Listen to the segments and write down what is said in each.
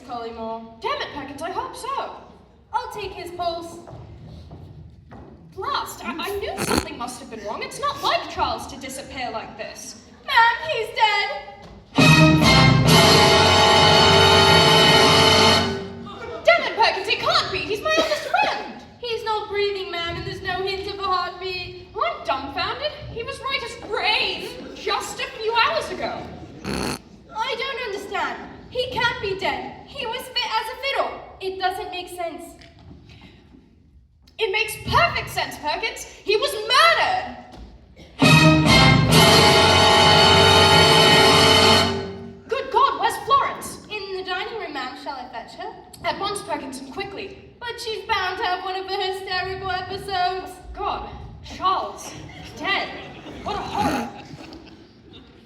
Collymore. Damn it, Perkins, I hope so. I'll take his pulse. Blast, I knew something must have been wrong. It's not like Charles to disappear like this. Ma'am, he's dead. Damn it, Perkins, it can't be. He's my oldest friend. He's not breathing, ma'am, and there's no hint of a heartbeat. Oh, I'm dumbfounded. He was right as rain just a few hours ago. I don't understand. He can't be dead. He was fit as a fiddle. It doesn't make sense. It makes perfect sense, Perkins. He was murdered. Good God, where's Florence? In the dining room, ma'am. Shall I fetch her? At once, Perkins, and quickly. But she's bound to have one of her hysterical episodes. God, Charles, dead. What a horror.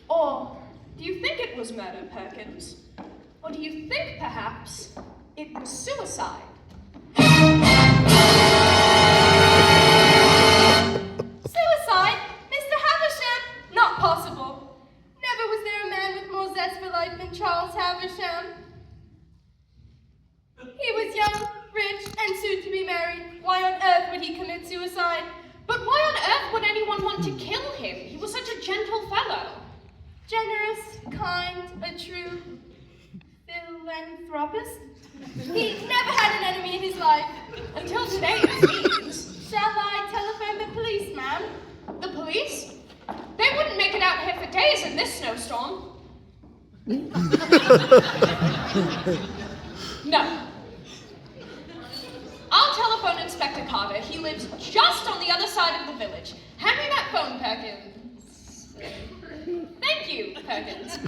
Or do you think it was murder, Perkins? Or do you think, perhaps, it was suicide? Suicide? Mr. Havisham? Not possible. Never was there a man with more zest for life than Charles Havisham. He was young, rich, and soon to be married. Why on earth would he commit suicide? But why on earth would anyone want to kill him? He was such a gentle fellow. Generous, kind, a true philanthropist. He never had an enemy in his life. Until today, it seems. Shall I telephone the police, ma'am? The police? They wouldn't make it out here for days in this snowstorm. No. I'll telephone Inspector Carter. He lives just on the other side of the village. Hand me that phone, Perkins. Thank you, Perkins.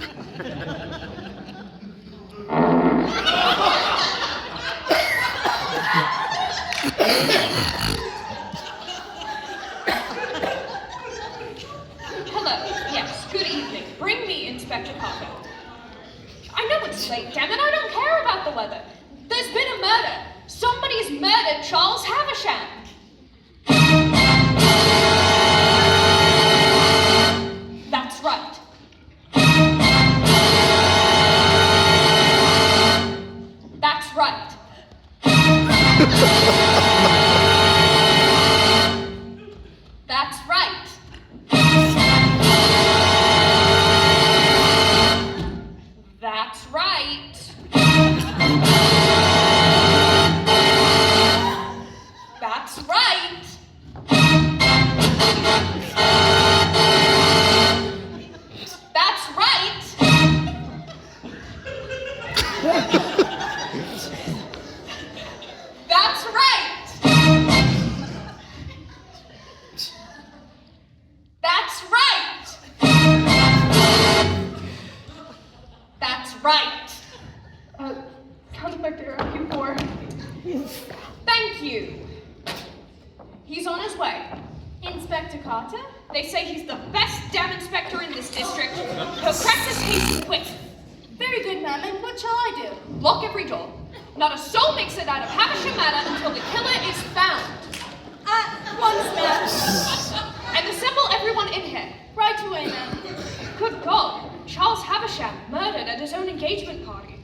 Hello. Yes, good evening. Bring me Inspector Carter. I know it's late, damn it. I don't care about the weather. There's been a murder. Somebody's murdered Charles Havisham. That's right. That's right. That's right. That's right. That's right. That's right. That's right. That's right. That's right. Count Inspector Q4. Thank you. He's on his way. Inspector Carter? They say he's the best damn inspector in this district. He'll crack this case quick. Very good, ma'am. And what shall I do? Lock every door. Not a soul makes it out of Havisham Manor until the killer is found. At once, ma'am. And assemble everyone in here. Right away, ma'am. Good God, Charles Havisham murdered at his own engagement party.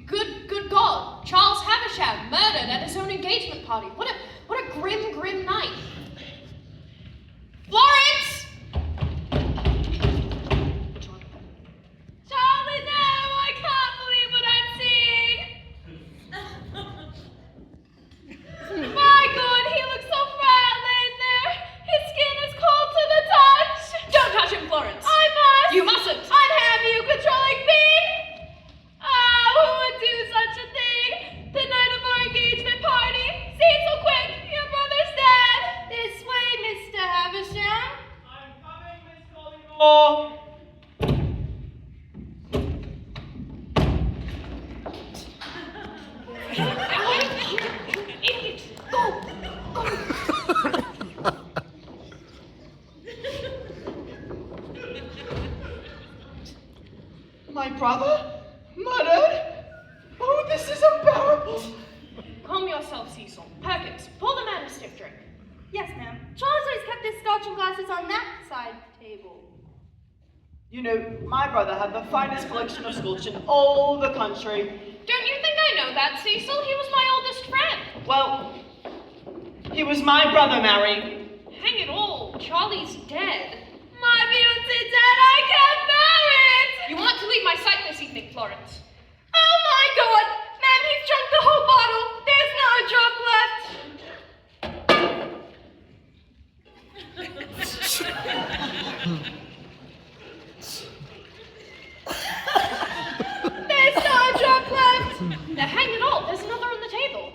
Good God, Charles Havisham murdered at his own engagement party. What a grim night. Florence! Charlie, no! I can't believe what I'm seeing! My God, he looks so frail laying there. His skin is cold to the touch. Don't touch him, Florence. I must! You mustn't. I'd have you controlling me! Who would do such a thing? The night of our engagement party. Say so quick, your brother's dead. This way, Mr. Havisham. I'm coming, Miss Collymore. Idiot. Go. My brother? Murdered? Oh, this is unbearable. Calm yourself, Cecil. Perkins, pour the man a stiff drink. Yes, ma'am. Charles always kept his scotch and glasses on that side table. You know, my brother had the finest collection of sculpture in all the country. Don't you think I know that, Cecil? He was my oldest friend. Well, he was my brother, Mary. Hang it all, Charlie's dead. My beauty dead, I can't bear it! You want to leave my sight this evening, Florence? Oh my god! Ma'am, he's drunk the whole bottle! There's not a drop left! There's not a drop left! Now hang it all, there's another on the table.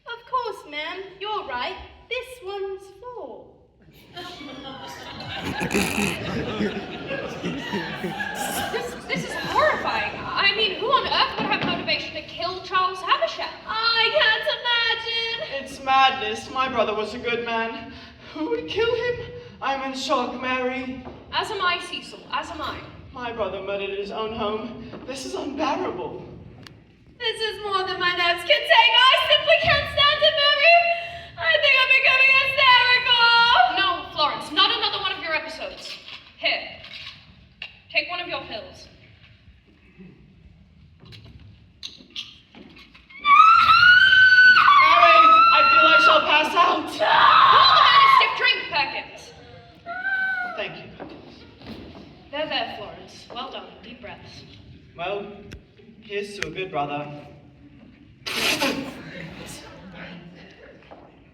Of course, ma'am. You're right. This one's full. This is horrifying. I mean, who on earth would have motivation to kill Charles Havisham? I can't imagine! It's madness. My brother was a good man. Who would kill him? I'm in shock, Mary. As am I, Cecil, as am I. My brother murdered his own home. This is unbearable. This is more than my nerves can take. I simply can't stand it, Mary! I think I'm becoming hysterical! No, Florence, not another one of your episodes. Here, take one of your pills. Mary, I feel I shall pass out. Pour the man a stiff drink, Perkins. Thank you. There, Florence. Well done. Deep breaths. Well, here's to a good brother.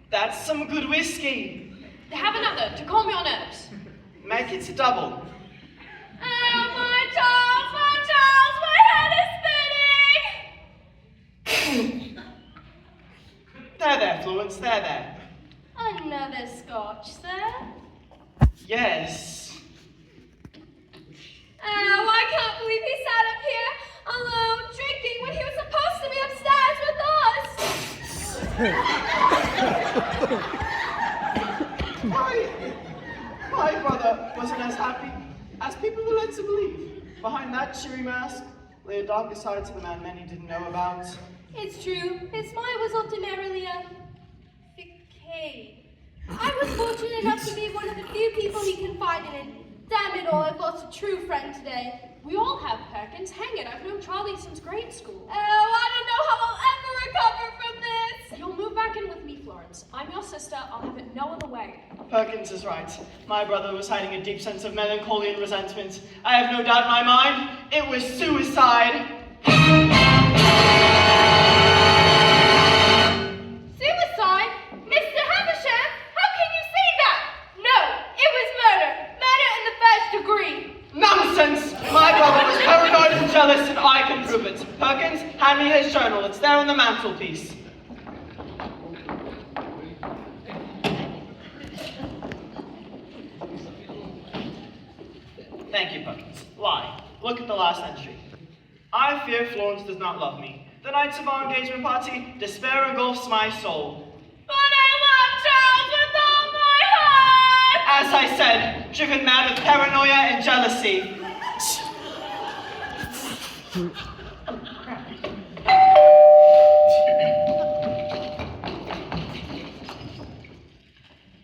That's some good whiskey. Have another to calm your nerves. Make it a double. Oh, my Charles, my head is spinning! There, Florence, there. Another scotch, sir? Yes. Oh, I can't believe he sat up here alone drinking when he was supposed to be upstairs with My brother wasn't as happy as people were led to believe. Behind that cheery mask lay a darker side to the man many didn't know about. It's true, his smile was ordinarily a facade. I was fortunate enough to be one of the few people he confided in. Damn it all, I've lost a true friend today. We all have, Perkins. Hang it, I've known Charlie since grade school. Oh, I don't know how I'll ever recover from this. You'll move back in with me, Florence. I'm your sister. I'll have it no other way. Perkins is right. My brother was hiding a deep sense of melancholy and resentment. I have no doubt in my mind, it was suicide. Suicide? Mr. Havisham? How can you say that? No, it was murder. Murder in the first degree. Nonsense! My brother was paranoid and jealous, and I can prove it. Perkins, hand me his journal. It's there on the mantelpiece. Thank you, Perkins. Lie. Look at the last entry. I fear Florence does not love me. The nights of our engagement party, despair engulfs my soul. But I love Charles with all my heart! As I said, driven mad with paranoia and jealousy.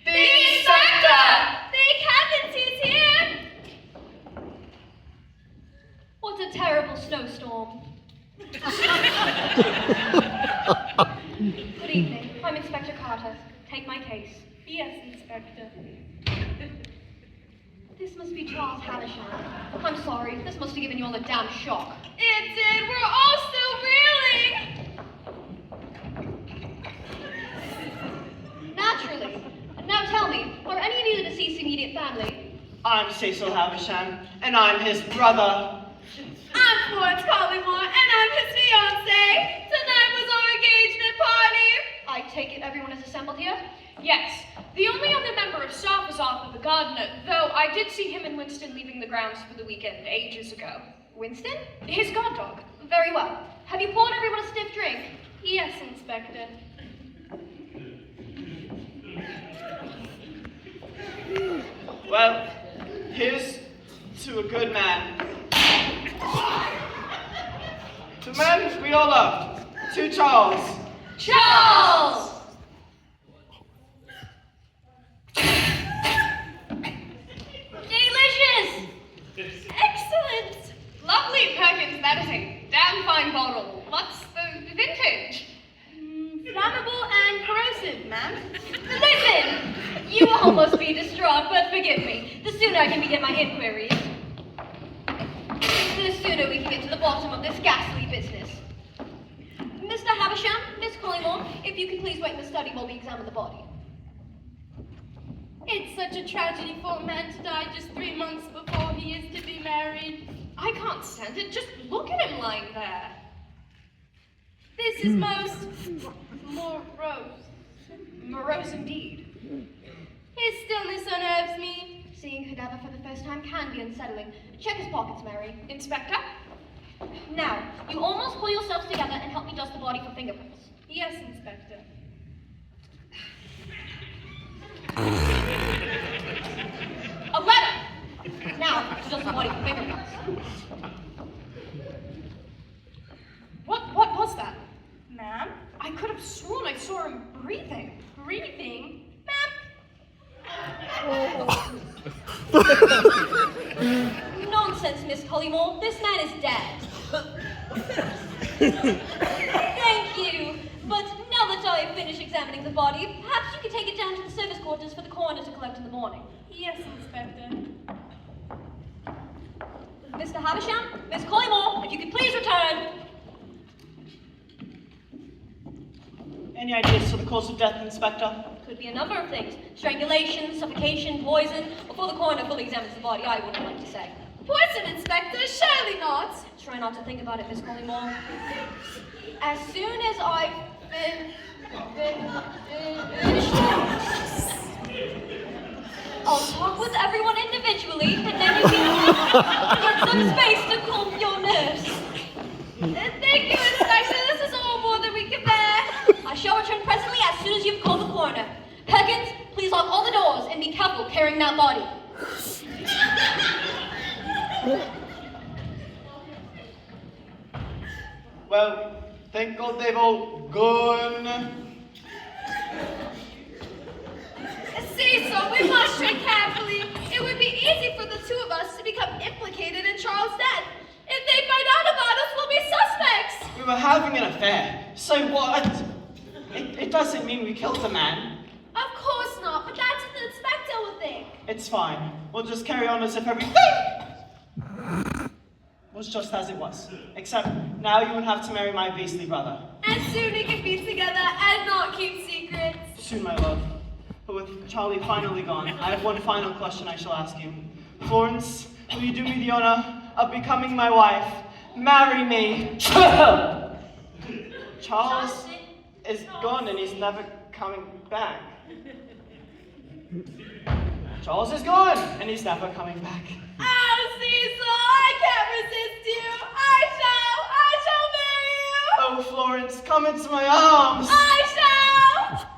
The inspector! The captain's here! What a terrible snowstorm. Good evening. I'm Inspector Carter. Take my case. Yes, Inspector. This must be Charles Havisham. I'm sorry. This must have given you all a damn shock. It did. We're all still reeling. Naturally. And now tell me, are any of you the deceased's immediate family? I'm Cecil Havisham, and I'm his brother. I'm Florence Collymore, and I'm his fiancée. Tonight was our engagement party. I take it everyone is assembled here? Yes. The only other member of staff was Arthur the gardener, though I did see him and Winston leaving the grounds for the weekend ages ago. Winston? His guard dog. Very well. Have you poured everyone a stiff drink? Yes, Inspector. Well, here's to a good man. To men we all loved. To Charles. Charles! Delicious! Listen! You all must be distraught, but forgive me. The sooner I can begin my inquiries, the sooner we can get to the bottom of this ghastly business. Mr. Havisham, Miss Collymore, if you could please wait in the study while we examine the body. It's such a tragedy for a man to die just 3 months before he is to be married. I can't stand it. Just look at him lying there. This is most morose. Morose indeed. His stillness unnerves me. Seeing a cadaver for the first time can be unsettling. Check his pockets, Mary. Inspector? Now, you all must pull yourselves together and help me dust the body for fingerprints. Yes, Inspector. A letter! Now, to dust the body for fingerprints. What was that? Ma'am? I could have sworn I saw him breathing. Breathing? Nonsense, Miss Collymore. This man is dead. Thank you. But now that I have finished examining the body, perhaps you could take it down to the service quarters for the coroner to collect in the morning. Yes, Inspector. Mr. Havisham, Miss Collymore, if you could please return. Any ideas for the cause of death, Inspector? Could be a number of things. Strangulation, suffocation, poison. Before the coroner fully examines the body, I wouldn't like to say. Poison, Inspector? Surely not. Try not to think about it, Miss Collymore. As soon as I've finished, I'll talk with everyone individually, and then you can get some space to calm your nerves. Thank you, Inspector. This is all more than we can bear. I shall return presently as soon as you've called the coroner. Perkins, please lock all the doors and be careful carrying that body. Well, thank God they've all gone. Cecil, we must tread carefully. It would be easy for the two of us to become implicated in Charles' death. If they find out about us, we'll be suspects. We were having an affair. So what? It doesn't mean we killed the man. Of course not, but that's what the inspector will think. It's fine. We'll just carry on as if everything was just as it was. Except now you would have to marry my beastly brother. And soon we can be together and not keep secrets. Soon, my love. But with Charlie finally gone, I have one final question I shall ask you. Florence, will you do me the honor of becoming my wife? Marry me. Charles is gone and he's never coming back. Charles is gone and he's never coming back. Oh, Cecil, I can't resist you. I shall marry you. Oh, Florence, come into my arms. I shall.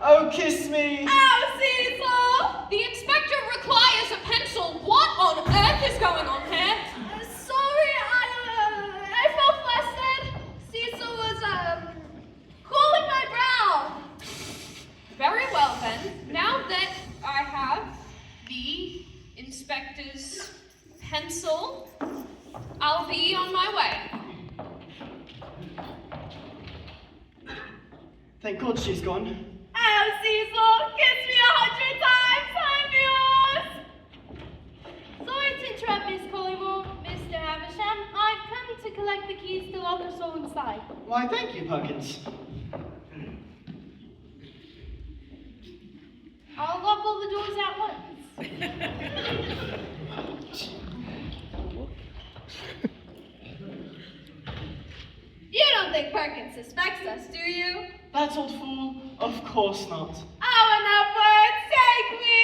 Oh, kiss me. Oh, Cecil. The inspector requires a pencil. What on earth is going on here? Sorry, I felt flustered. Cecil was, cooling my brow. Very well then. Now that I have the inspector's pencil, I'll be on my way. Thank God she's gone. Oh, Cecil, kiss me 100 times. I'm yours. Sorry to interrupt, Miss Collymore. Mr. Havisham, I've come to collect the keys to lock us all inside. Why, thank you, Perkins. I'll lock all the doors at once. You don't think Perkins suspects us, do you? That old fool? Of course not. Oh, enough words. Take me.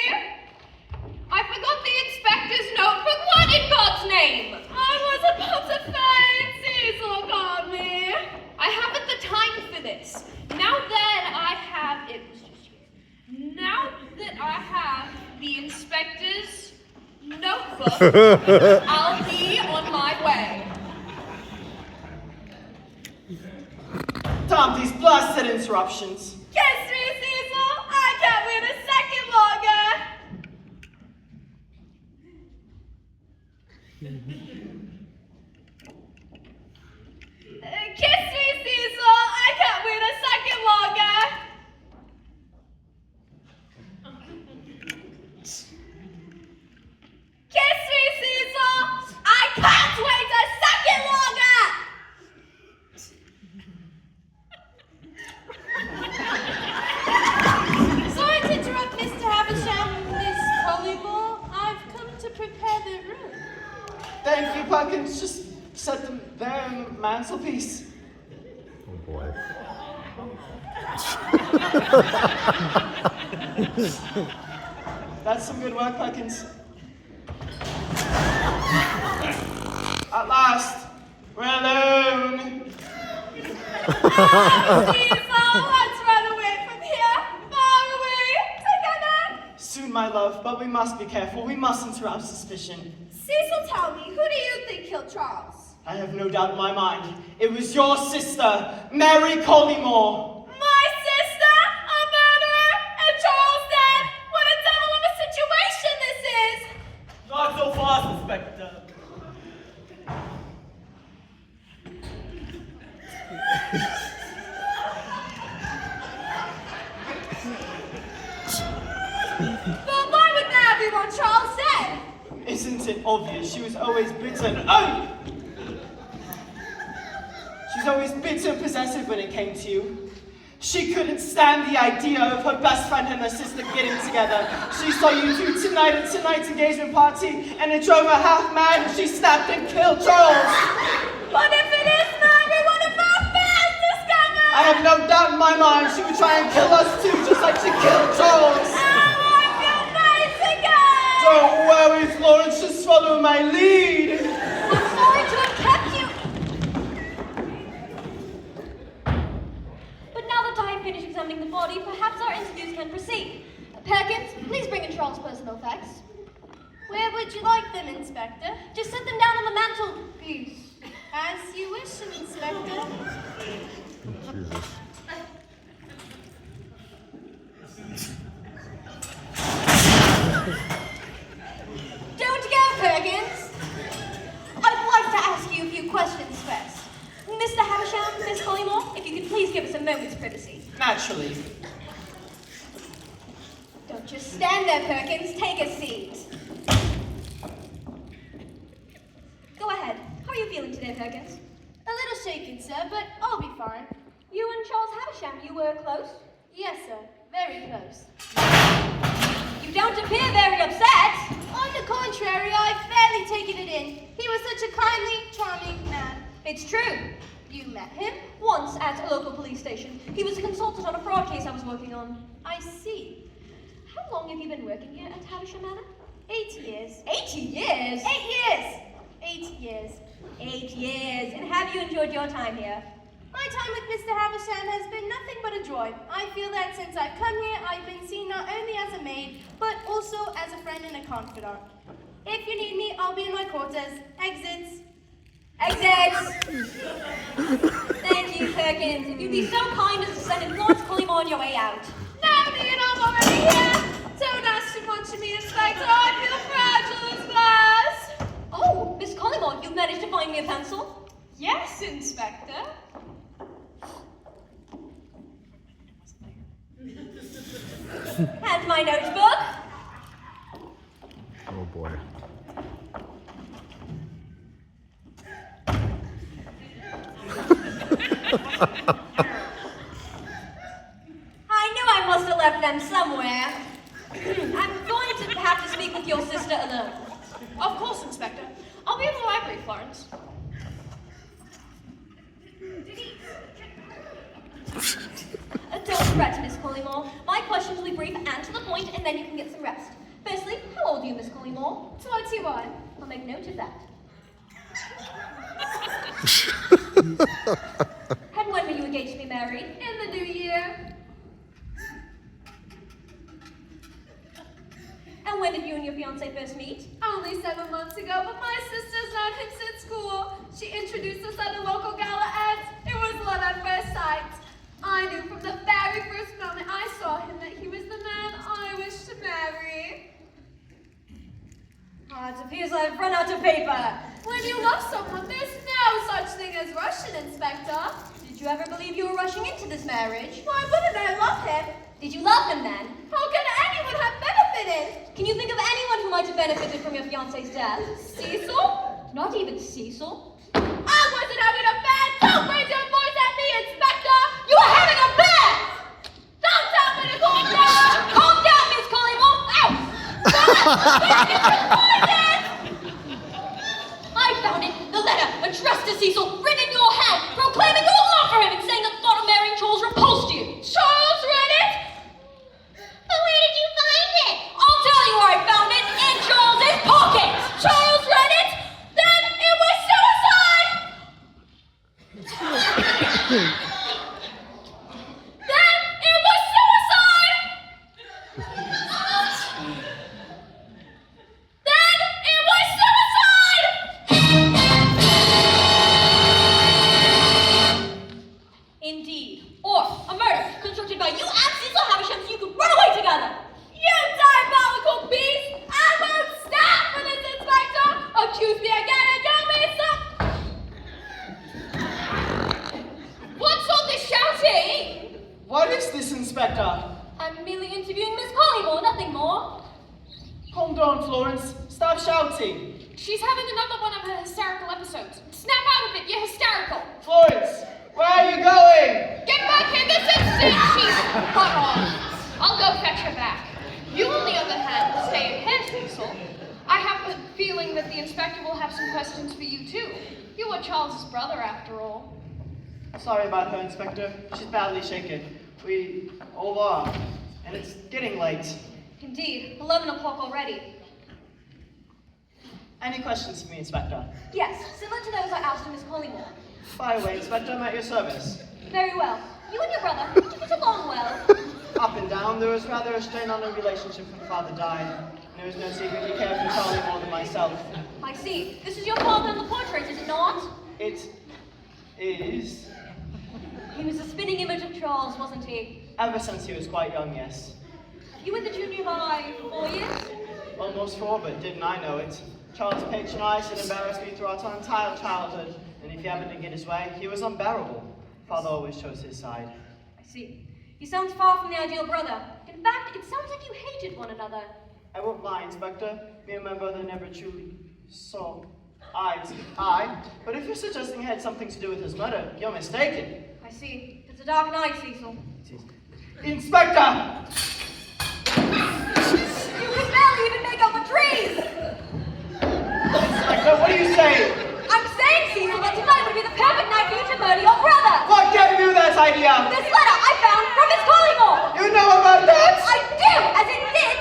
I forgot the inspector's note, but what in God's name? I was about to faint. Cecil called me. I haven't the time for this. Now that I have Now that I have the inspector's notebook, I'll be on my way. Damn these blasted interruptions. Kiss me, Cecil. I can't wait a second longer. Kiss me, Cecil. I can't wait a second longer. Perkins. Just set them there on the mantelpiece. Oh boy. That's some good work, Perkins. At last, we're alone. Let's run away from here. Far away. Together. Soon, my love, but we must be careful. We mustn't arouse suspicion. Cecil, tell me, who do you think killed Charles? I have no doubt in my mind. It was your sister, Mary Collymore. My sister? A murderer? And Charles dead? What a devil of a situation this is! Not so fast, Inspector. But why would that be what Charles said? Isn't it obvious? She was always bitter. Oh! She's always bitter and possessive when it came to you. She couldn't stand the idea of her best friend and her sister getting together. She saw you two tonight at tonight's engagement party, and it drove her half mad, and she snapped and killed Charles. What if it is Mary? What if our affairs discovered? I have no doubt in my mind she would try and kill us too, just like she killed Charles. Oh, I feel nice again! Don't worry, Florence, just follow my lead. I'm sorry to have kept you. But now that I have finished examining the body, perhaps our interviews can proceed. Perkins, please bring in Charles' personal effects. Where would you like them, Inspector? Just set them down on the mantelpiece. As you wish, Inspector. Jesus. Don't go, Perkins. I'd like to ask you a few questions first. Mr. Havisham, Miss Collymore, if you could please give us a moment's privacy. Naturally. Don't just stand there, Perkins. Take a seat. Go ahead. How are you feeling today, Perkins? A little shaken, sir, but I'll be fine. You and Charles Havisham, you were close? Yes, sir. Very close. You don't appear very upset. On the contrary, I've barely taken it in. He was such a kindly, charming man. It's true. You met him? Once at a local police station. He was a consultant on a fraud case I was working on. I see. How long have you been working here at Havisham Manor? 8 years. 80 years? 8 years! 8 years. 8 years. And have you enjoyed your time here? My time with Mr. Havisham has been nothing but a joy. I feel that since I've come here, I've been seen not only as a maid, but also as a friend and a confidant. If you need me, I'll be in my quarters. Exits. Exits! Thank you, Perkins. If you'd be so kind as to send in Florence Collymore on your way out. Now that I'm already here, don't ask too much of me, Inspector. I feel fragile as glass. Oh, Miss Collymore, you've managed to find me a pencil? Yes, Inspector. And my notebook? Oh boy. I knew I must have left them somewhere. I'm going to have to speak with your sister alone. Of course, Inspector. I'll be in the library, Florence. Don't fret, Miss Collymore. My questions will be brief and to the point, and then you can get some rest. Firstly, how old are you, Miss Collymore? 21. I'll make note of that. And when were you engaged to be married? In the new year. And when did you and your fiancé first meet? Only 7 months ago, but my sister's known him since school. She introduced us at a local gala, and it was love at first sight. I knew from the very first moment I saw him that he was the man I wished to marry. Ah, it appears I've run out of paper. When you love someone, there's no such thing as rushing, Inspector. Did you ever believe you were rushing into this marriage? Why wouldn't I love him? Did you love him then? How could anyone have benefited? Can you think of anyone who might have benefited from your fiancé's death? Cecil? Not even Cecil. I wasn't having a bad. Don't raise your voice at me, Inspector. You were having a bet! Don't tell me to calm down. Calm down, Miss Collymore! Ow! I found it! addressed to Cecil, written in your hand, proclaiming your love for him and saying the thought of marrying Charles repulsed you. Charles read it? But where did you find it? I'll tell you where I found it, in Charles's pocket. Charles read it? Then it was suicide! Then it was suicide! Then it was suicide! Indeed. Or a murder constructed by you and Cecil Havisham so you could run away together. You diabolical beast! I won't stop for this, Inspector! Accuse me again and you'll be some... What's all this shouting? What is this, Inspector? I'm merely interviewing Miss Collymore, nothing more. Calm down, Florence. Stop shouting. She's having another one of her hysterical episodes. Snap out of it, you're hysterical. Florence, where are you going? Get back here this instant! She's cut off. I'll go fetch her back. You, on the other hand, stay in here, Cecil. I have a feeling that the inspector will have some questions for you, too. You are Charles's brother, after all. Sorry about her, Inspector. She's badly shaken. We all are. And it's getting late. Indeed, 11 o'clock already. Any questions for me, Inspector? Yes, similar to those I asked of Miss Collymore. By the way, Inspector, I'm at your service. Very well. You and your brother, did you get along well? Up and down, there was rather a strain on our relationship when Father died. And there was no secret he cared for Charlie more than myself. I see. This is your father in the portrait, is it not? It is. He was a spinning image of Charles, wasn't he? Ever since he was quite young, yes. You were the junior by 4 years? Almost 4, but didn't I know it. Charles patronized and embarrassed me throughout our entire childhood, and if he happened to get his way, he was unbearable. Father always chose his side. I see. He sounds far from the ideal brother. In fact, it sounds like you hated one another. I won't lie, Inspector. Me and my brother never truly saw eye to eye. But if you're suggesting it had something to do with his murder, you're mistaken. I see. It's a dark night, Cecil. Inspector! You can barely even make out the trees! Inspector, what are you saying? I'm saying, Cecil, that tonight would be the perfect night for you to murder your brother! What gave you that idea? This letter I found from Miss Collymore! You know about that? I do, as it did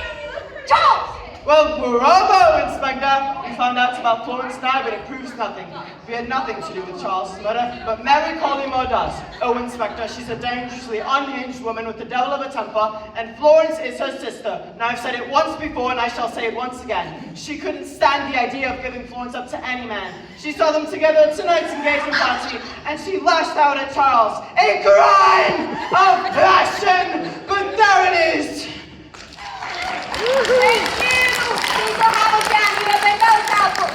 Charles! Well, bravo, Inspector! We found out about Florence now, but it proves nothing. We had nothing to do with Charles' murder, but Mary Collymore does. Oh, Inspector, she's a dangerously unhinged woman with the devil of a temper, and Florence is her sister. Now, I've said it once before, and I shall say it once again. She couldn't stand the idea of giving Florence up to any man. She saw them together at tonight's engagement party, and she lashed out at Charles. A crime of passion! But there it is! Thank you! Cecil Havisham, you have been most helpful!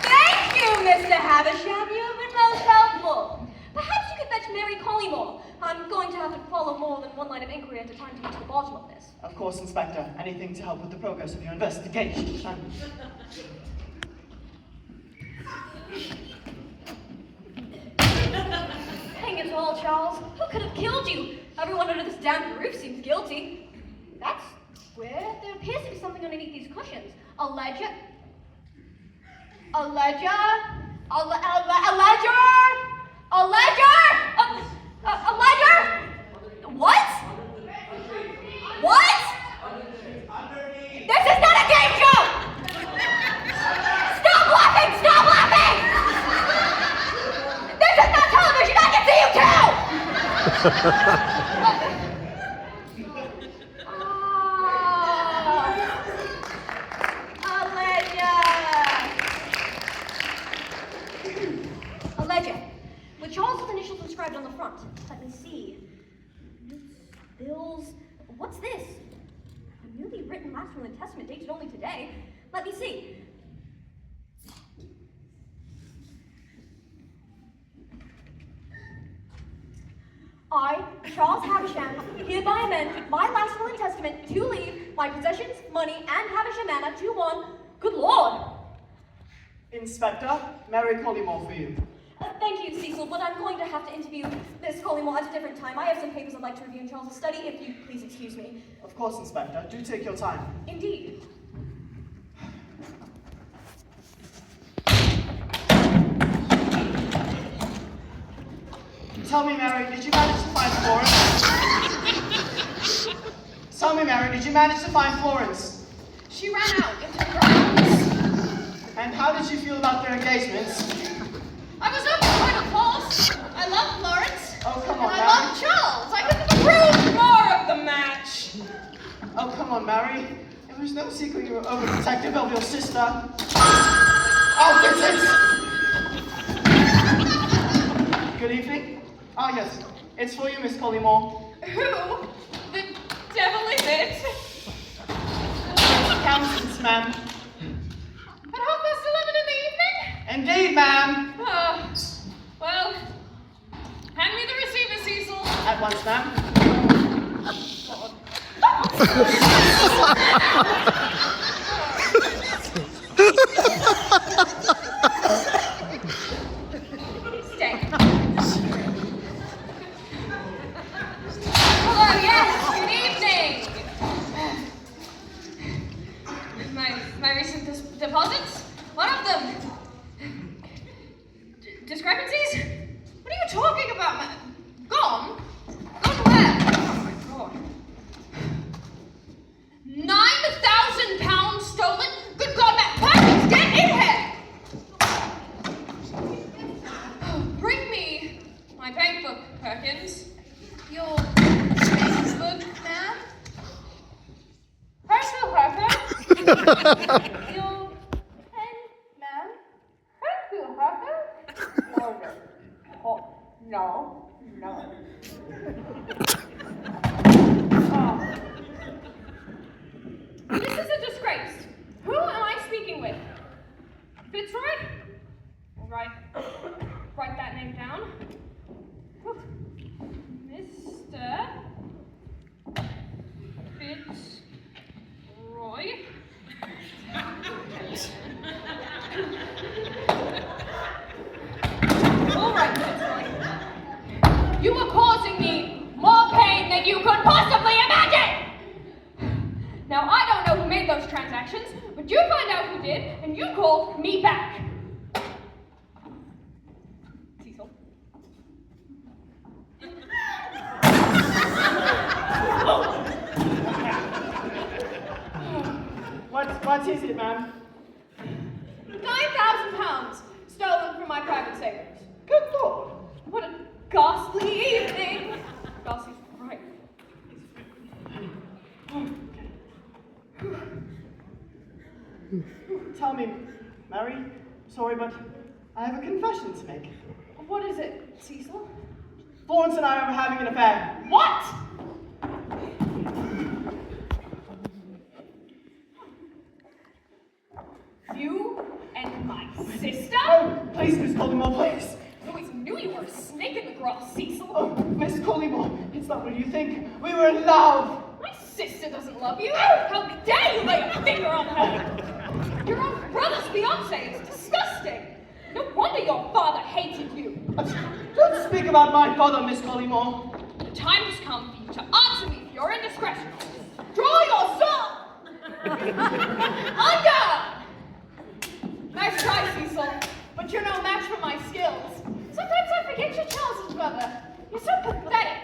Thank you, Mr. Havisham, you have been most helpful! Perhaps you could fetch Mary Collymore. I'm going to have to follow more than one line of inquiry at a time to get to the bottom of this. Of course, Inspector. Anything to help with the progress of your investigation. Hang it all, Charles. Who could have killed you? Everyone under this damn roof seems guilty. That's weird. There appears to be something underneath these cushions. A ledger? A ledger? A ledger? A ledger? A ledger? What? What? This is not a game show! Stop laughing! Stop laughing! This is not television! I can see you too! A ledger. With Charles's initials inscribed on the front. Let me see. Notes, bills. What's this? A newly written last will and testament dated only today. Let me see. I, Charles Havisham, hereby amend my last will and testament to leave my possessions, money, and Havisham Manor to one. Good Lord! Inspector, Mary Collymore for you. Thank you, Cecil, but I'm going to have to interview Miss Collymore at a different time. I have some papers I'd like to review in Charles's study, if you please excuse me. Of course, Inspector. Do take your time. Indeed. Tell me, Mary, did you manage to find Florence? Tell me, Mary, did you manage to find Florence? She ran out into the grounds. And how did you feel about their engagements? I was up quite a course. I love Florence. Oh, come And on, I Mary. love Charles. I couldn't approve more of the match. Oh, come on, Mary. It was no secret you were overprotective of your sister. Oh, Vincent! Good evening. Ah, yes. It's for you, Miss Collymore. Who the devil is it? Constance, ma'am. At 11:30 in the evening? Indeed, ma'am. Well, hand me the receiver, Cecil. At once, ma'am. Stay. Hello, yes, good evening. My recent deposits? One of them. Discrepancies? What are you talking about? Gone? Gone where? Oh my god. £9,000 stolen? Good God, Matt Perkins, get in here! Bring me my bank book, Perkins. Your Facebook, ma'am? Personal Harper. Your pen, ma'am? Personal Harper. No. This is a disgrace. Who am I speaking with? Fitzroy? All right. Write that name down. Mr. Fitzroy. All right, Fitzroy. You are causing me more pain than you could possibly imagine! Now, I don't know who made those transactions, but you find out who did, and you call me back. Cecil. What is it, ma'am? £9,000 stolen from my private savings. Good Lord. What a ghastly evening! Darcy's right. Tell me, Mary, sorry, but I have a confession to make. What is it, Cecil? Florence and I are having an affair. What? You and my sister? Oh, please, Miss Collymore, please. I always knew you were a snake in the grass, Cecil. Oh, Miss Collymore, it's not what you think. We were in love. My sister doesn't love you. How dare you lay a finger on her? Your own brother's fiancé. It's disgusting. No wonder your father hated you. Don't speak about my father, Miss Collymore. The time has come for you to answer me for your indiscretion. Draw your sword! Under! Nice try, Cecil, but you're no match for my skills. Sometimes I forget you're Charles's brother. You're so pathetic.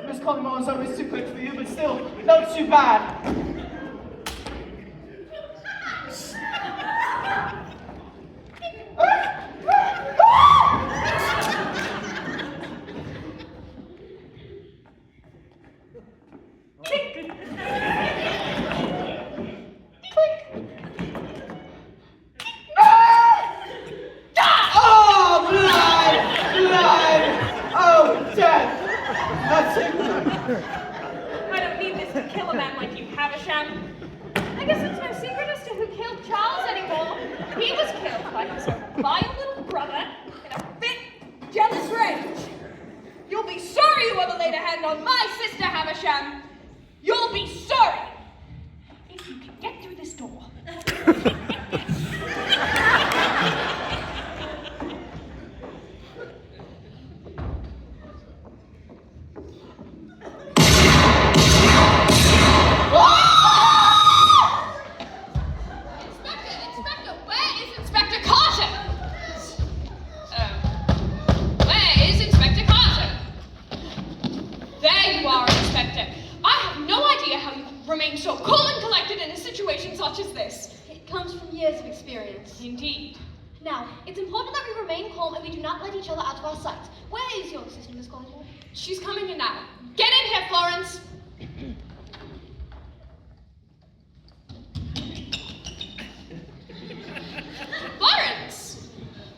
Miss Collymore is always too quick for you, but still, not too bad. Oh, blood! Oh, death! That's it. I don't need this to kill a man like you, Havisham. I guess it's no secret as to who killed Charles anymore. He was killed by his own vile little brother in a fit, jealous rage. You'll be sorry you ever laid a hand on my sister, Havisham. You'll be sorry. If you can get through this door. Inspector, where is Inspector Carter? Where is Inspector remain so cool and collected in a situation such as this? It comes from years of experience. Indeed. Now, it's important that we remain calm and we do not let each other out of our sight. Where is your sister, Miss Collingwood? She's coming in now. Get in here, Florence. Florence!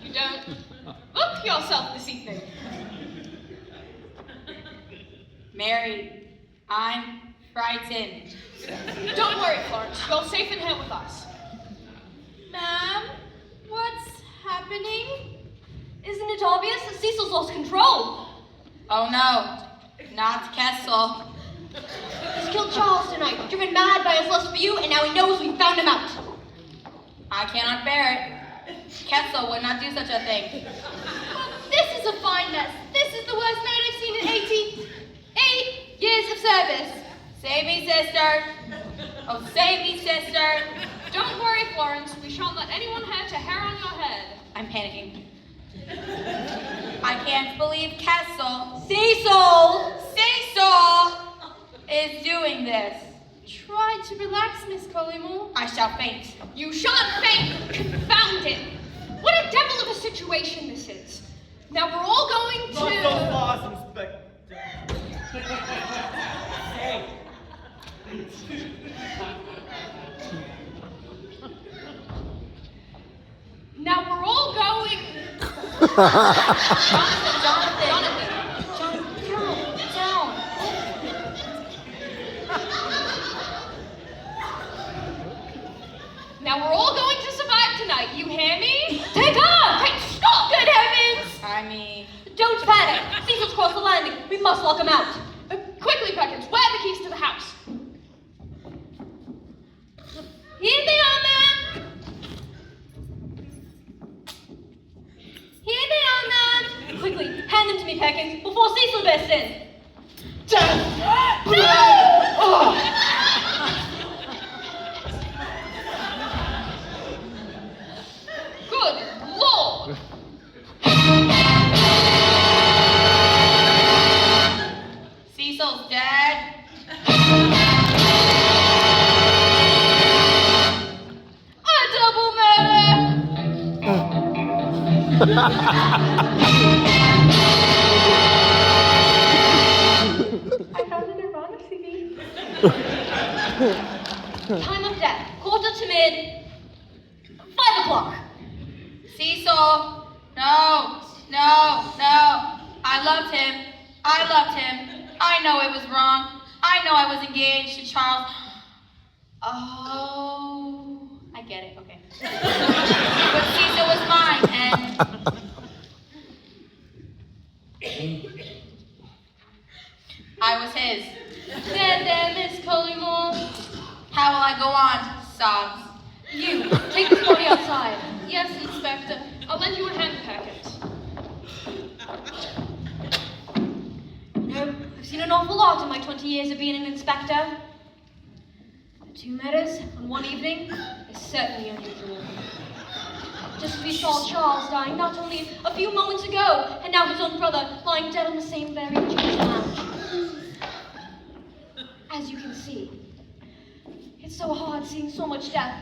You don't look yourself this evening. Mary, I'm frightened. Don't worry, Florence. You're safe in here with us. Ma'am, what's happening? Isn't it obvious that Cecil's lost control? Oh no, not Kessel. He's killed Charles tonight, driven mad by his lust for you, and now he knows we found him out. I cannot bear it. Kessel would not do such a thing. This is a fine mess. This is the worst night I've seen in 88 years of service. Save me, sister. Oh, save me, sister. Don't worry, Florence. We shan't let anyone hurt a hair on your head. I'm panicking. I can't believe Kessel is doing this. Try to relax, Miss Collymore. I shall faint. You shan't faint. Confound it. What a devil of a situation this is. Now we're all going Not so to... fast, Inspector. Hey. Now we're all going... Jonathan. Now we're all going to survive tonight. You hear me? Take off! Hey, stop! Good heavens! I mean, Don't panic. Cecil's crossed the landing. We must lock him out. Quickly, Perkins, where are the keys to the house? Here they are, ma'am. Here they are, ma'am. Quickly, hand them to me, Perkins, before Cecil bursts in. Good Lord! Cecil's dead. A double murder. I found an Nirvana CD. Time of death, 1:45. 5 o'clock. Cecil. No. I loved him. I know it was wrong. I know I was engaged to Charles. Oh, I get it. Okay. But Cecil was mine, and I was his. There, Miss Collymore. How will I go on? Sobs. You, take this body outside. Yes, Inspector. I'll lend you a hand, Perkins. I've seen an awful lot in my 20 years of being an inspector. 2 murders on one evening is certainly unusual. Just as we saw Charles dying not only a few moments ago, and now his own brother lying dead on the same very church lounge. As you can see, it's so hard seeing so much death.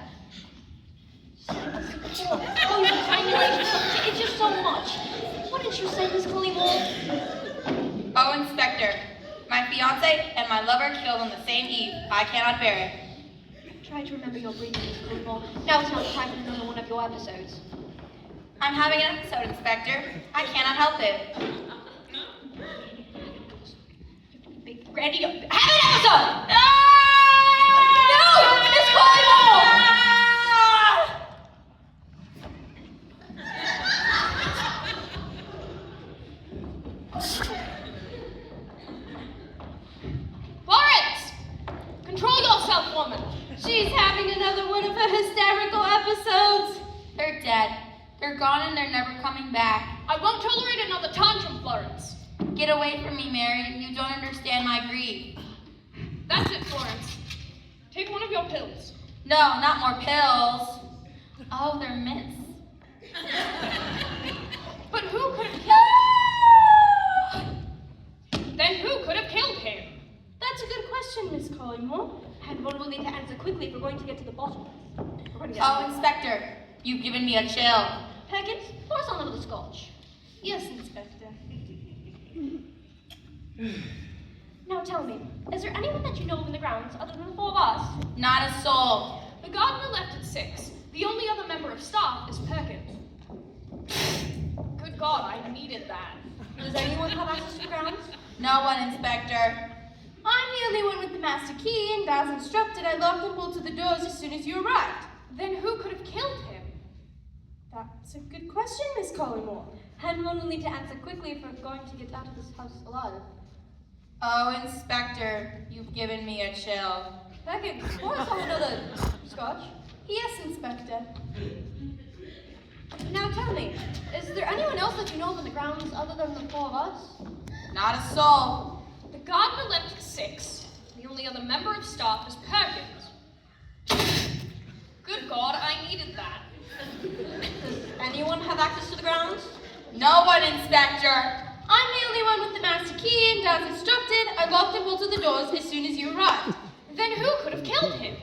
It's just so much. Wouldn't you say, Miss Collymore? Oh, Inspector. My fiancé and my lover killed on the same eve. I cannot bear it. Try to remember your breathing, Miss Collymore. Now it's not time for another one of your episodes. I'm having an episode, Inspector. I cannot help it. Randy, have an episode! No! No! Miss Collymore! Florence! Control yourself, woman. She's having another one of her hysterical episodes. They're dead. They're gone and they're never coming back. I won't tolerate another tantrum, Florence. Get away from me, Mary. You don't understand my grief. That's it, Florence. Take one of your pills. No, not more pills. Oh, they're mints. But who could have killed him? Then who could have killed him? That's a good question. question, Miss Collymore. And one will need to answer quickly if we're going to get to the bottom of this. We're going to get Oh, Inspector, you've given me a chill. Perkins, pour us on a little scotch. Yes, Inspector. Now tell me, is there anyone that you know of in the grounds other than the four of us? Not a soul. The gardener left at 6. The only other member of staff is Perkins. Good God, I needed that. Does anyone have access to the grounds? No one, Inspector. I'm the only one with the master key, and as instructed, I locked and bolted the doors as soon as you arrived. Then who could have killed him? That's a good question, Miss Collymore. And one will need to answer quickly if we're going to get out of this house alive. Oh, Inspector, you've given me a chill. Perkins, pour us on another scotch. Yes, Inspector. Now tell me, is there anyone else that you know of in the grounds other than the four of us? Not a soul. The gardener left at 6. The only other member of staff is Perkins. Good God, I needed that. Does anyone have access to the grounds? No one, Inspector. I'm the only one with the master key, and as instructed, I locked and bolted the doors as soon as you arrived. Then who could have killed him?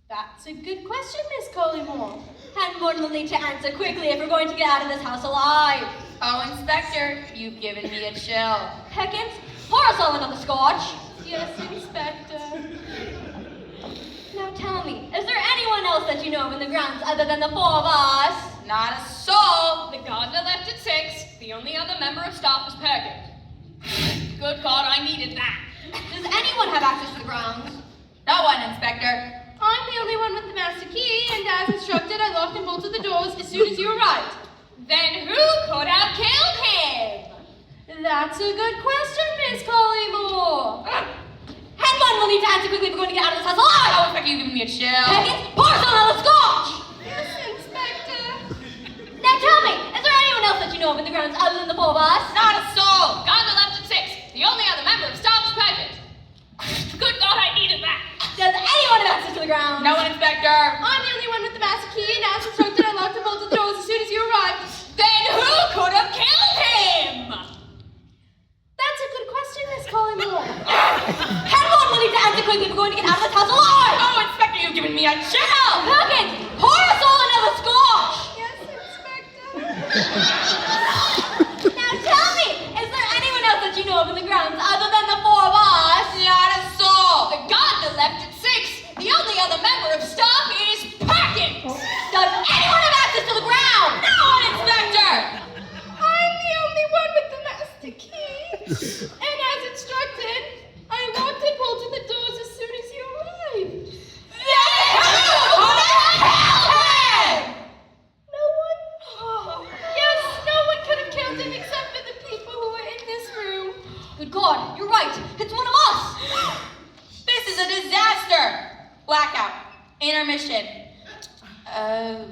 That's a good question, Miss Collymore. And one will need to answer quickly if we're going to get out of this house alive. Oh, Inspector, you've given me a chill. Perkins, pour us all another scotch. Yes, Inspector. Now tell me, is there anyone else that you know of in the grounds other than the four of us? Not a soul. The gardener left at 6. The only other member of staff is Perkins. Good God, I needed that. Does anyone have access to the grounds? No one, Inspector. I'm the only one with the master key, and as instructed, I locked and bolted the doors as soon as you arrived. Then who could have killed him? That's a good question, Miss Collymore. And one will need to answer quickly if we're going to get out of this house alive. Oh, Inspector, you've given me a chill. Perkins, pour us all another scotch. Yes, Inspector. Now tell me, is there anyone else that you know of in the grounds other than the four of us? Not a soul. Gardener left at 6. The only other member of staff is Perkins. Good God, I needed that. Does anyone have access to the grounds? No one, Inspector. I'm the only one with the master key, and as instructed, I locked and bolted the doors as soon as you arrived. Then who could have killed him? That's a good question, Miss Collymore. And one will need to answer quickly if we're going to get out of this house alive. Oh, Inspector, you've given me a chill. Perkins, pour us all another scotch. Yes, Inspector. Now tell me, is there anyone else that you know of in the grounds other than the four of us? Not a soul. The gardener left at 6. The only other member of staff is Perkins. Does anyone have access to the ground? No one, Inspector. I'm the only one with the master key, and as instructed, I locked and bolted the doors as soon as you arrived. Then who could have killed him? No one? Yes, no one could have killed him except for the people who were in this room. Good God, you're right. It's one of us. This is a disaster. Blackout. Intermission. Oh.